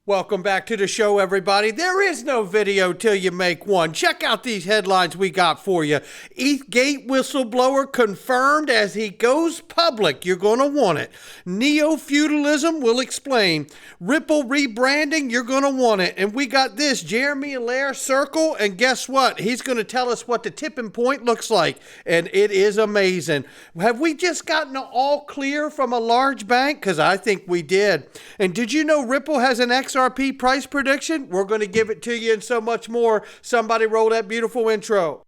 Welcome back to the show, everybody. There is no video till you make one. Check out these headlines we got for you. ETHGate whistleblower confirmed as he goes public. You're going to want it. Neo-feudalism, we'll explain. Ripple rebranding, you're going to want it. And we got this, Jeremy Allaire circle, and guess what? He's going to tell us what the tipping point looks like, and it is amazing. Have we just gotten all clear from a large bank? Because I think we did. And did you know Ripple has an XRP price prediction? We're going to give it to you and so much more. Somebody roll that beautiful intro.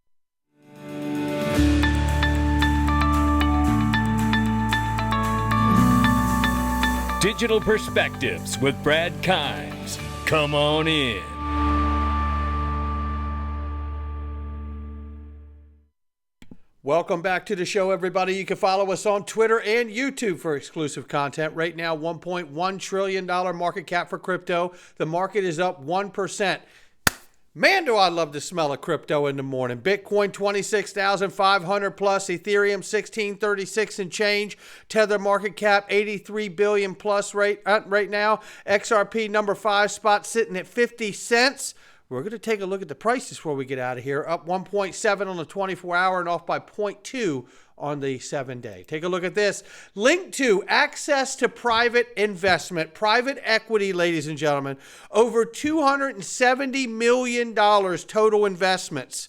Digital Perspectives with Brad Kimes. Come on in. Welcome back to the show, everybody. You can follow us on Twitter and YouTube for exclusive content. Right now, $1.1 trillion market cap for crypto. The market is up 1%. Man, do I love the smell of crypto in the morning. Bitcoin, 26,500 plus. Ethereum, 1636 and change. Tether market cap, 83 billion plus right now. XRP number 5 spot sitting at 50 cents. We're going to take a look at the prices before we get out of here. Up 1.7 on the 24-hour and off by 0.2 on the 7-day. Take a look at this. Link to access to private investment, private equity, ladies and gentlemen. Over $270 million total investments.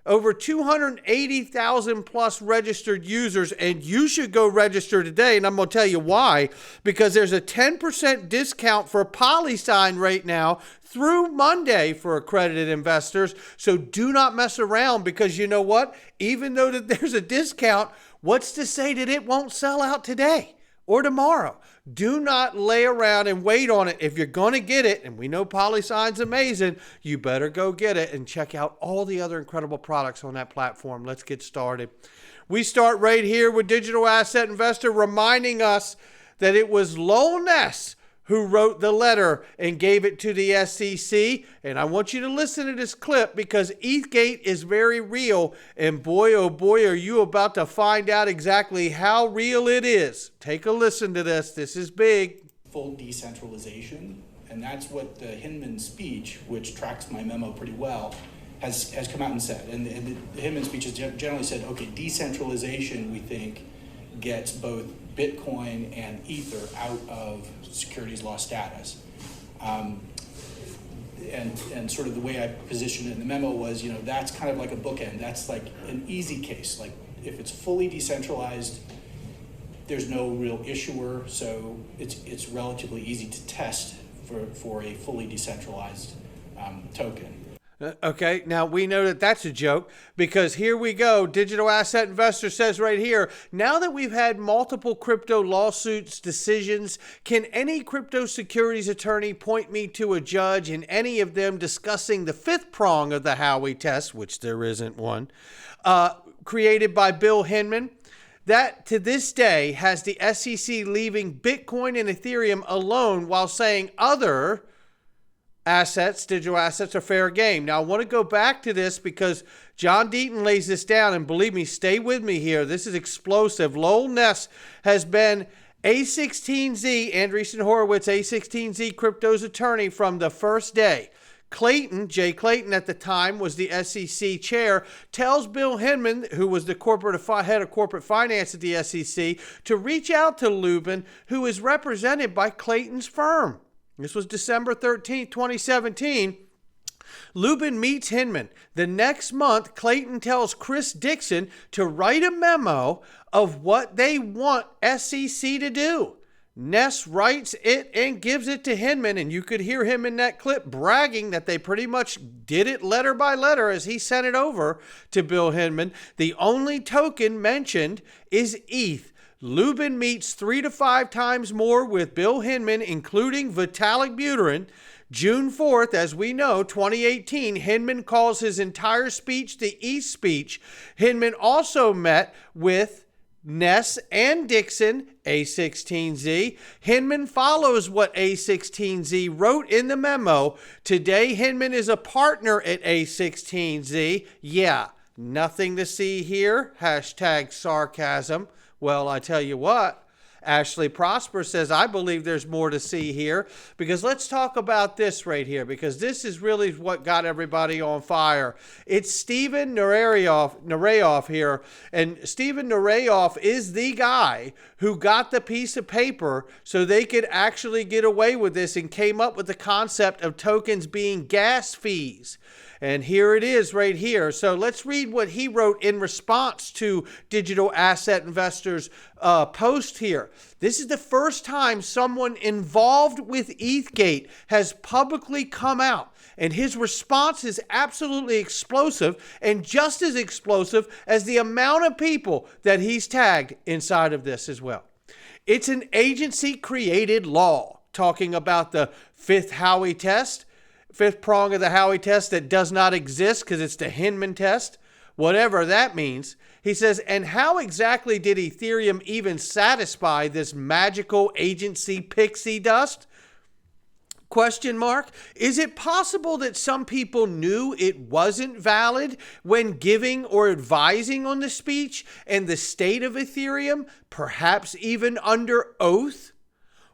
Over 280,000 plus registered users, and you should go register today, and I'm going to tell you why. Because there's a 10% discount for PolySign right now through Monday for accredited investors. So do not mess around, because you know what? Even though that there's a discount, what's to say that it won't sell out today or tomorrow? Do not lay around and wait on it. If you're going to get it, and we know PolySign's amazing, you better go get it and check out all the other incredible products on that platform. Let's get started. We start right here with Digital Asset Investor reminding us that it was Lowell Ness who wrote the letter and gave it to the SEC. And I want you to listen to this clip, because ETHGate is very real. And boy, oh boy, are you about to find out exactly how real it is. Take a listen to this. This is big. Full decentralization. And that's what the Hinman speech, which tracks my memo pretty well, has come out and said. And the Hinman speech has generally said, okay, decentralization, we think, gets both Bitcoin and Ether out of securities law status. And sort of the way I positioned it in the memo was, that's kind of like a bookend. That's like an easy case. Like if it's fully decentralized, there's no real issuer, so it's relatively easy to test for a fully decentralized token. Okay, now we know that that's a joke, because here we go. Digital Asset Investor says right here, now that we've had multiple crypto lawsuits decisions, can any crypto securities attorney point me to a judge in any of them discussing the fifth prong of the Howey test, which there isn't one, created by Bill Hinman, that to this day has the SEC leaving Bitcoin and Ethereum alone while saying other assets, digital assets, are fair game. Now, I want to go back to this because John Deaton lays this down, and believe me, stay with me here. This is explosive. Lowell Ness has been A16Z, Andreessen Horowitz, A16Z Crypto's attorney from the first day. Clayton, Jay Clayton at the time was the SEC chair, tells Bill Hinman, who was the head of corporate finance at the SEC, to reach out to Lubin, who is represented by Clayton's firm. This was December 13th, 2017. Lubin meets Hinman. The next month, Clayton tells Chris Dixon to write a memo of what they want SEC to do. Ness writes it and gives it to Hinman, and you could hear him in that clip bragging that they pretty much did it letter by letter as he sent it over to Bill Hinman. The only token mentioned is ETH. Lubin meets 3 to 5 times more with Bill Hinman, including Vitalik Buterin. June 4th, as we know, 2018, Hinman calls his entire speech the ETH speech. Hinman also met with Ness and Dixon, A16Z. Hinman follows what A16Z wrote in the memo. Today, Hinman is a partner at A16Z. Yeah, nothing to see here. Hashtag sarcasm. Well, I tell you what, Ashley Prosper says, I believe there's more to see here, because let's talk about this right here, because this is really what got everybody on fire. It's Steven Nureyev here, and Steven Nureyev is the guy who got the piece of paper so they could actually get away with this and came up with the concept of tokens being gas fees. And here it is right here. So let's read what he wrote in response to Digital Asset Investors' post here. This is the first time someone involved with ETHGate has publicly come out. And his response is absolutely explosive, and just as explosive as the amount of people that he's tagged inside of this as well. It's an agency-created law, talking about the fifth prong of the Howey test that does not exist because it's the Hinman test, whatever that means. He says, and how exactly did Ethereum even satisfy this magical agency pixie dust? Question mark. Is it possible that some people knew it wasn't valid when giving or advising on the speech and the state of Ethereum, perhaps even under oath?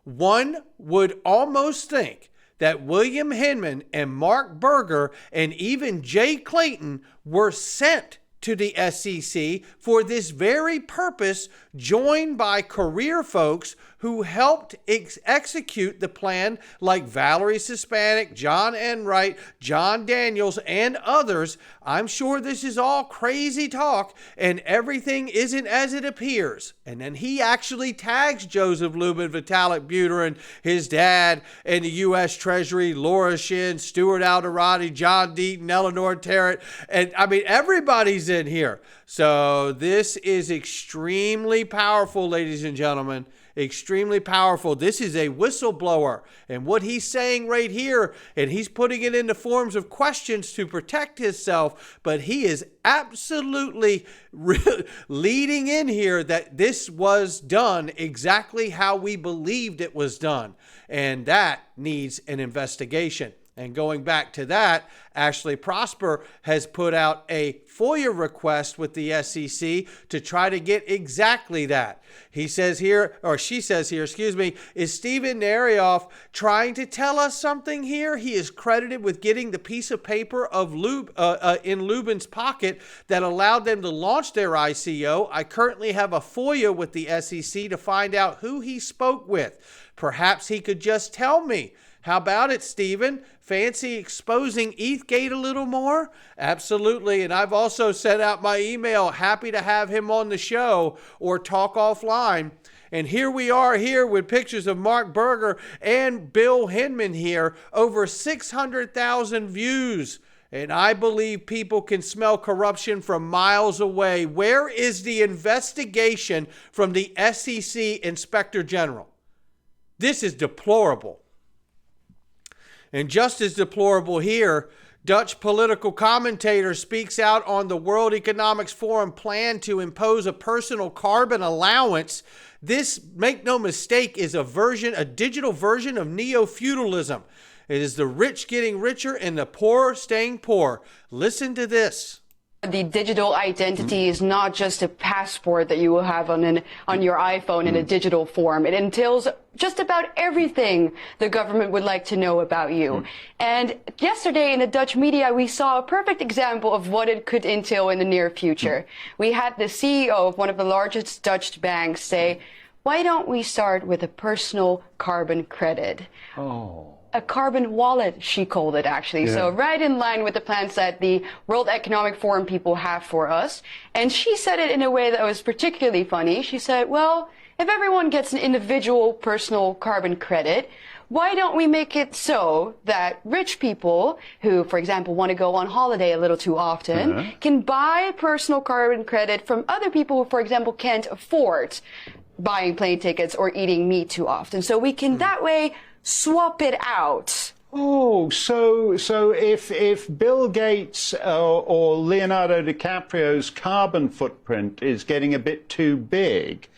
One would almost think that William Hinman and Mark Berger and even Jay Clayton were sent to the SEC for this very purpose, joined by career folks who helped execute the plan, like Valerie Sispanik, John Enright, John Daniels, and others. I'm sure this is all crazy talk and everything isn't as it appears. And then he actually tags Joseph Lubin, Vitalik Buterin, his dad, and the U.S. Treasury, Laura Shin, Stuart Alderati, John Deaton, Eleanor Tarrant, and I mean, everybody's in here. So this is extremely powerful, ladies and gentlemen. Extremely powerful. This is a whistleblower, and what he's saying right here, and he's putting it into forms of questions to protect himself, but he is absolutely leading in here that this was done exactly how we believed it was done, and that needs an investigation. And going back to that, Ashley Prosper has put out a FOIA request with the SEC to try to get exactly that. He says here, or she says here, excuse me, is Steven Nureyev trying to tell us something here? He is credited with getting the piece of paper of in Lubin's pocket that allowed them to launch their ICO. I currently have a FOIA with the SEC to find out who he spoke with. Perhaps he could just tell me. How about it, Steven? Fancy exposing ETHGate a little more? Absolutely. And I've also sent out my email. Happy to have him on the show or talk offline. And here we are here with pictures of Mark Berger and Bill Hinman here. Over 600,000 views. And I believe people can smell corruption from miles away. Where is the investigation from the SEC Inspector General? This is deplorable. And just as deplorable here, Dutch political commentator speaks out on the World Economic Forum plan to impose a personal carbon allowance. This, make no mistake, is a digital version of neo-feudalism. It is the rich getting richer and the poor staying poor. Listen to this. The digital identity is not just a passport that you will have on your iPhone in a digital form. It entails just about everything the government would like to know about you. And yesterday in the Dutch media, we saw a perfect example of what it could entail in the near future. We had the CEO of one of the largest Dutch banks say, why don't we start with a personal carbon credit? Oh. A carbon wallet, she called it, actually. Yeah. So right in line with the plans that the World Economic Forum people have for us. And she said it in a way that was particularly funny. She said, well, if everyone gets an individual personal carbon credit, why don't we make it so that rich people who, for example, want to go on holiday a little too often can buy personal carbon credit from other people who, for example, can't afford buying plane tickets or eating meat too often. So we can that way swap it out. Oh, so if Bill Gates or Leonardo DiCaprio's carbon footprint is getting a bit too big,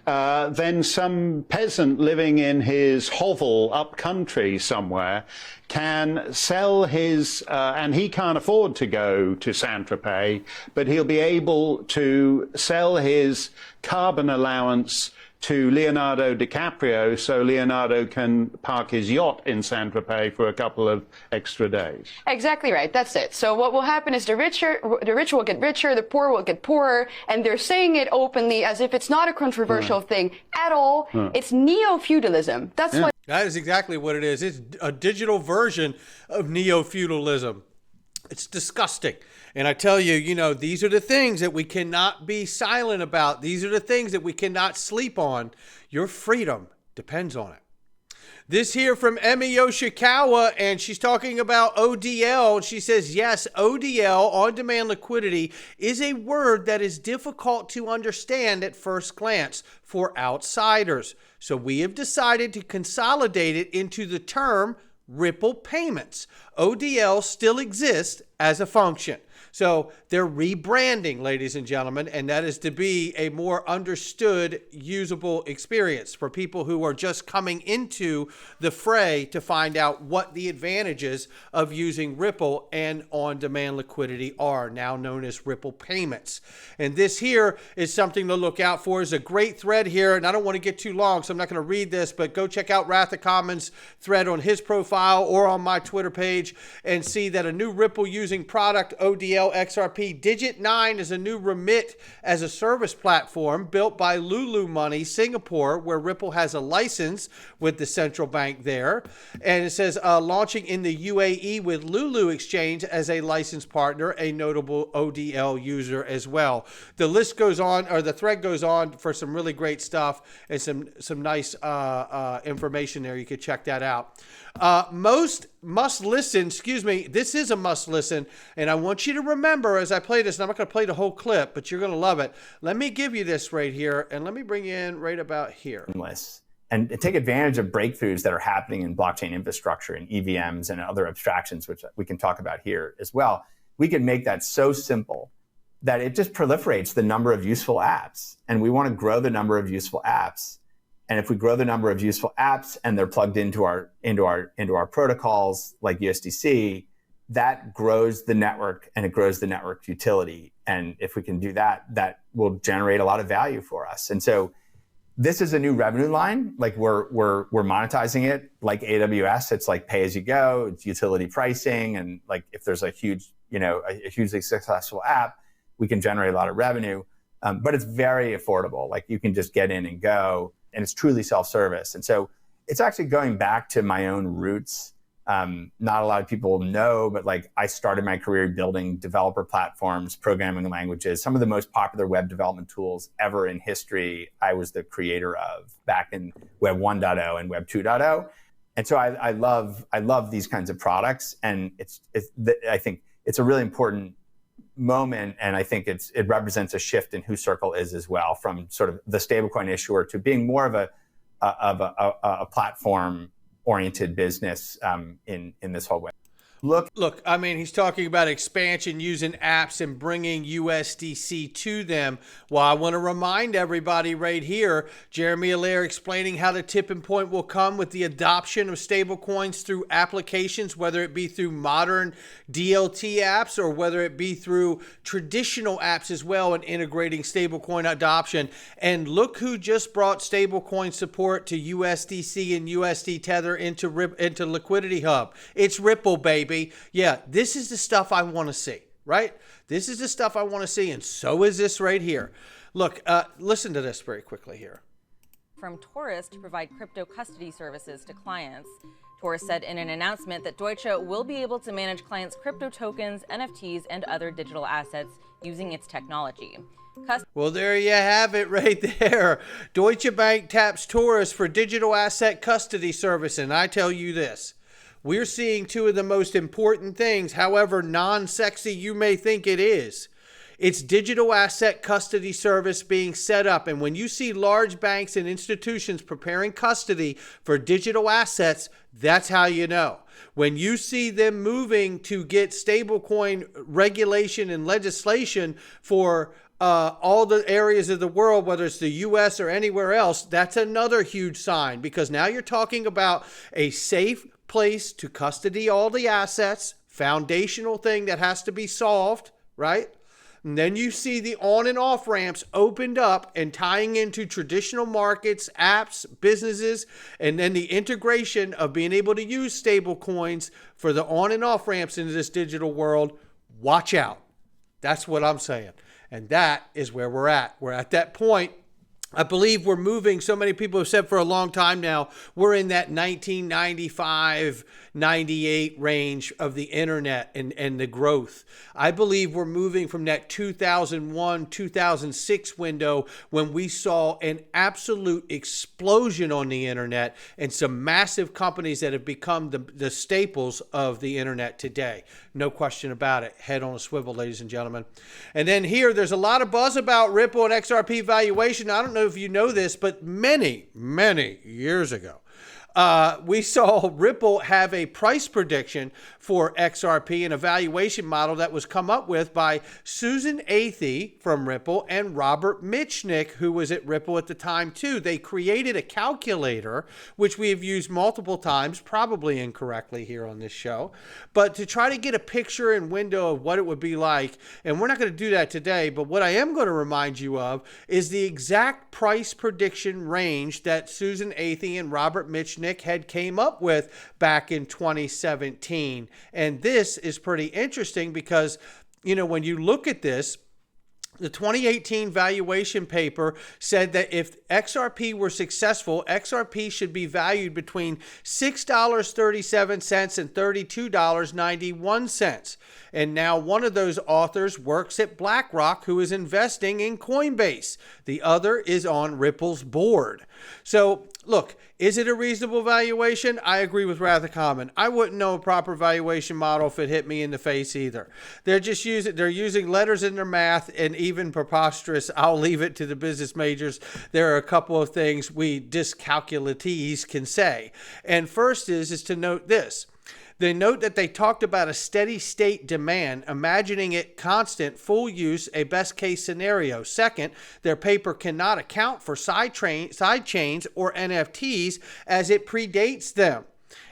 then some peasant living in his hovel up country somewhere can sell his, and he can't afford to go to Saint-Tropez, but he'll be able to sell his carbon allowance to Leonardo DiCaprio so Leonardo can park his yacht in Saint-Tropez for a couple of extra days. Exactly right. That's it. So what will happen is the rich will get richer, the poor will get poorer, and they're saying it openly as if it's not a controversial thing at all. It's neo-feudalism. That's what. That is exactly what it is. It's a digital version of neo-feudalism. It's disgusting. And I tell you, you know, these are the things that we cannot be silent about. These are the things that we cannot sleep on. Your freedom depends on it. This here from Emi Yoshikawa, and she's talking about ODL. She says, yes, ODL, on-demand liquidity, is a word that is difficult to understand at first glance for outsiders. So we have decided to consolidate it into the term Ripple payments. ODL still exists as a function. So they're rebranding, ladies and gentlemen, and that is to be a more understood, usable experience for people who are just coming into the fray to find out what the advantages of using Ripple and on-demand liquidity are, now known as Ripple payments. And this here is something to look out for. It's a great thread here, and I don't want to get too long, so I'm not going to read this, but go check out Wrath of Commons thread on his profile or on my Twitter page and see that a new Ripple using product, ODL XRP Digit 9, is a new remit as a service platform built by Lulu Money Singapore, where Ripple has a license with the central bank there. And it says launching in the UAE with Lulu Exchange as a licensed partner, a notable ODL user as well. The list goes on, or the thread goes on for some really great stuff and some nice information there. You could check that out. Most must listen, this is a must listen, and I want you to remember as I play this, and I'm not going to play the whole clip, but you're going to love it. Let me give you this right here, and let me bring you in right about here. And take advantage of breakthroughs that are happening in blockchain infrastructure and EVMs and other abstractions, which we can talk about here as well. We can make that so simple that it just proliferates the number of useful apps, and we want to grow the number of useful apps. And if we grow the number of useful apps and they're plugged into our protocols like USDC, that grows the network and it grows the network utility. And if we can do that, that will generate a lot of value for us. And so this is a new revenue line. Like we're monetizing it like AWS. It's like pay as you go. It's utility pricing, and like if there's a huge, a hugely successful app, we can generate a lot of revenue. But it's very affordable. Like you can just get in and go. And it's truly self-service. And so it's actually going back to my own roots. Not a lot of people know, but like I started my career building developer platforms, programming languages, some of the most popular web development tools ever in history. I was the creator of back in Web 1.0 and Web 2.0. And so I love these kinds of products. And I think it's a really important moment, and I think it represents a shift in who Circle is as well, from sort of the stablecoin issuer to being more of a platform-oriented business in this whole way. Look, I mean, he's talking about expansion using apps and bringing USDC to them. Well, I want to remind everybody right here, Jeremy Allaire explaining how the tipping point will come with the adoption of stablecoins through applications, whether it be through modern DLT apps or whether it be through traditional apps as well, and integrating stablecoin adoption. And look who just brought stablecoin support to USDC and USD Tether into Liquidity Hub. It's Ripple, baby. Yeah, this is the stuff I want to see, right? This is the stuff I want to see, and so is this right here. Look, listen to this very quickly here. From Taurus to provide crypto custody services to clients. Taurus said in an announcement that Deutsche will be able to manage clients' crypto tokens, NFTs, and other digital assets using its technology. Well, there you have it right there. Deutsche Bank taps Taurus for digital asset custody service, and I tell you this. We're seeing two of the most important things, however non-sexy you may think it is. It's digital asset custody service being set up. And when you see large banks and institutions preparing custody for digital assets, that's how you know. When you see them moving to get stablecoin regulation and legislation for all the areas of the world, whether it's the US or anywhere else, that's another huge sign, because now you're talking about a safe place to custody all the assets, foundational thing that has to be solved, right? And then you see the on and off ramps opened up and tying into traditional markets, apps, businesses, and then the integration of being able to use stable coins for the on and off ramps into this digital world. Watch out. That's what I'm saying. And that is where we're at. We're at that point. I believe we're moving, so many people have said for a long time now, we're in that 1995, 98 range of the internet and the growth. I believe we're moving from that 2001, 2006 window when we saw an absolute explosion on the internet and some massive companies that have become the staples of the internet today. No question about it. Head on a swivel, ladies and gentlemen. And then here, there's a lot of buzz about Ripple and XRP valuation. I don't know if you know this, but many, many years ago, we saw Ripple have a price prediction for XRP and a valuation model that was come up with by Susan Athey from Ripple and Robert Mitchnick, who was at Ripple at the time too. They created a calculator, which we have used multiple times, probably incorrectly here on this show, but to try to get a picture and window of what it would be like. And we're not going to do that today, but what I am going to remind you of is the exact price prediction range that Susan Athey and Robert Mitchnick had came up with back in 2017. And this is pretty interesting because, you know, when you look at this, the 2018 valuation paper said that if XRP were successful, XRP should be valued between $6.37 and $32.91. And now one of those authors works at BlackRock, who is investing in Coinbase. The other is on Ripple's board. So look, is it a reasonable valuation? I agree with Rather Common. I wouldn't know a proper valuation model if it hit me in the face either. They're using letters in their math and even preposterous. I'll leave it to the business majors. There are a couple of things we dyscalculatees can say. And first is to note this. They note that they talked about a steady state demand, imagining it constant, full use, a best case scenario. Second, their paper cannot account for side chains or NFTs as it predates them.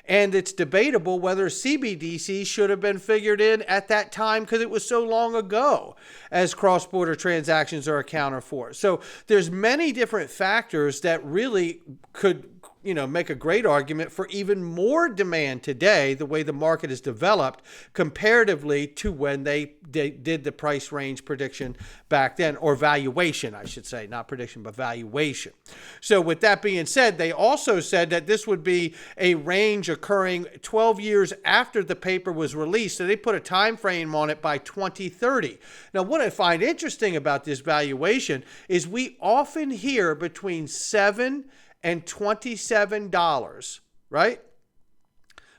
And it's debatable whether CBDC should have been figured in at that time because it was so long ago as cross-border transactions are accounted for. So there's many different factors that really could, you know, make a great argument for even more demand today, the way the market is developed comparatively to when they did the price range prediction back then, or valuation, I should say, not prediction, but valuation. So with that being said, they also said that this would be a range occurring 12 years after the paper was released. So they put a time frame on it by 2030. Now, what I find interesting about this valuation is we often hear between $7 and $27, right?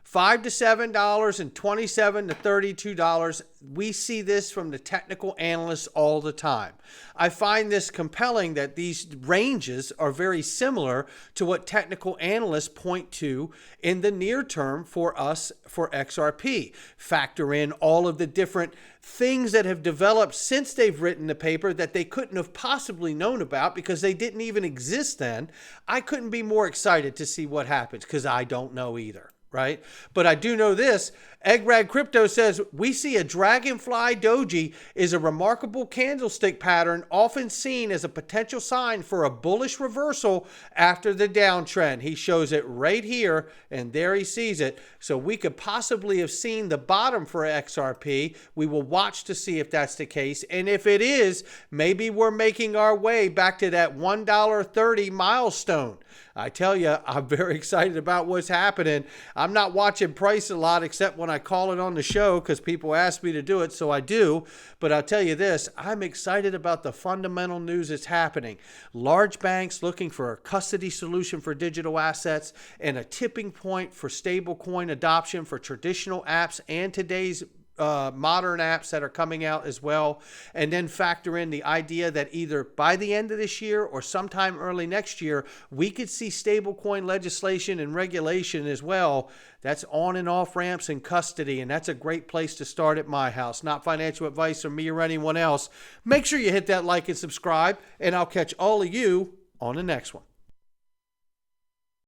$5 to $7 and $27 to $32. We see this from the technical analysts all the time. I find this compelling that these ranges are very similar to what technical analysts point to in the near term for us for XRP. Factor in all of the different things that have developed since they've written the paper that they couldn't have possibly known about because they didn't even exist then. I couldn't be more excited to see what happens because I don't know either. Right? But I do know this. Eggrad Crypto says, we see a dragonfly doji is a remarkable candlestick pattern often seen as a potential sign for a bullish reversal after the downtrend. He shows it right here, and there he sees it. So we could possibly have seen the bottom for XRP. We will watch to see if that's the case. And if it is, maybe we're making our way back to that $1.30 milestone. I tell you, I'm very excited about what's happening. I'm not watching price a lot except when I call it on the show because people ask me to do it, so I do. But I'll tell you this, I'm excited about the fundamental news that's happening. Large banks looking for a custody solution for digital assets and a tipping point for stablecoin adoption for traditional apps and today's modern apps that are coming out as well, and then factor in the idea that either by the end of this year or sometime early next year, we could see stablecoin legislation and regulation as well. That's on and off ramps and custody, and that's a great place to start at my house. Not financial advice from me or anyone else. Make sure you hit that like and subscribe, and I'll catch all of you on the next one.